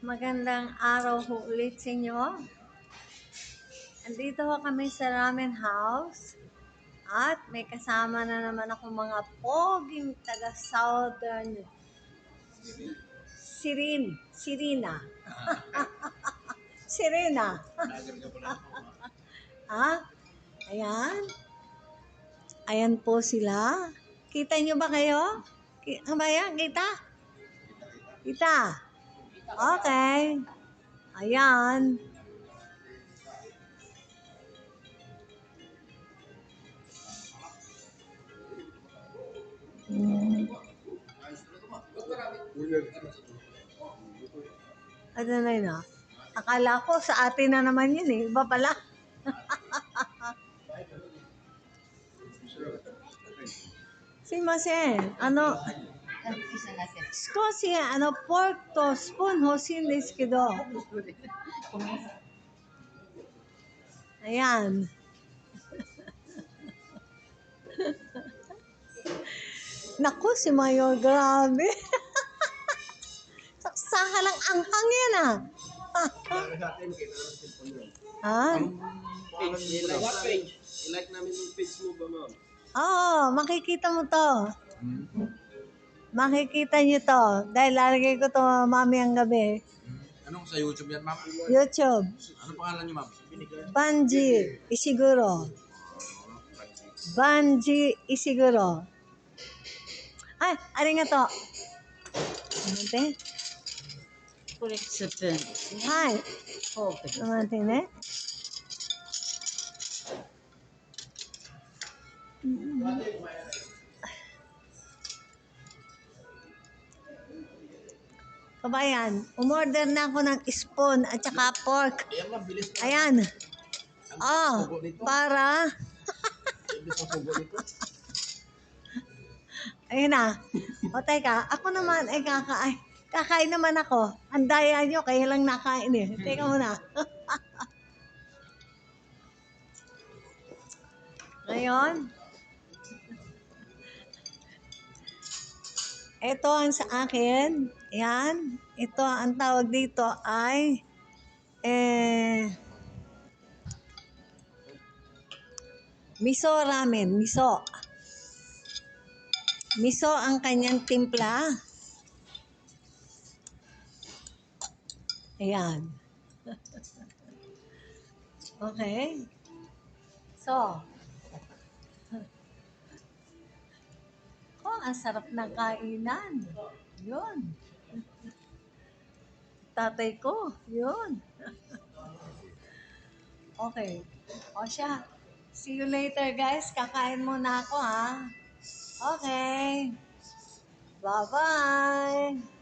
Magandang araw ho ulit sa inyo. Andito ho kami sa Ramen House. At may kasama na naman ako mga poging taga-Southern Sirina. Sirena. Ha? Ayan. Ayan po sila. Kita nyo ba kayo? Ayan, kita? Kita. Okay. Ayan. Ano na yun ah? Akala ko sa atin na naman yun eh. Iba pala. Simasen, ano? Skosi, pork to spoon hosin desu kedo. Ayan. Naku, si Mayor, grabe. Saksaha lang ang hangin ah. Ha? I-like namin yung page mo ba, ma'am? Oo, makikita mo to. Makikita nyo to. Dahil lalagay ko to mamayang gabi. Anong sa YouTube yan, ma'am? YouTube. Ano pangalan niyo, ma'am? Banji Ishiguro. Banji Ishiguro. Ay, arigato. Ano te? これスプーンですね。はい。フォークです。待ってね。Kabayan, umorder na ako ng spoon at saka pork. Ayan, ma'am, bilis na. Ayan. Oh, para. Bilis na pugo nito. Ayun na. O teka, ako naman ay kakain naman ako. Ang daya nyo, kaya lang nakain eh. Teka muna. Ngayon, ito ang sa akin. Yan. Ito ang tawag dito ay miso ramen. Miso. Miso ang kanyang timpla. Ayan. Okay. So, ang sarap ng kainan. Yun. Tatay ko. Yun. Okay. O siya. See you later, guys. Kakain muna ako, ha? Okay. Bye-bye.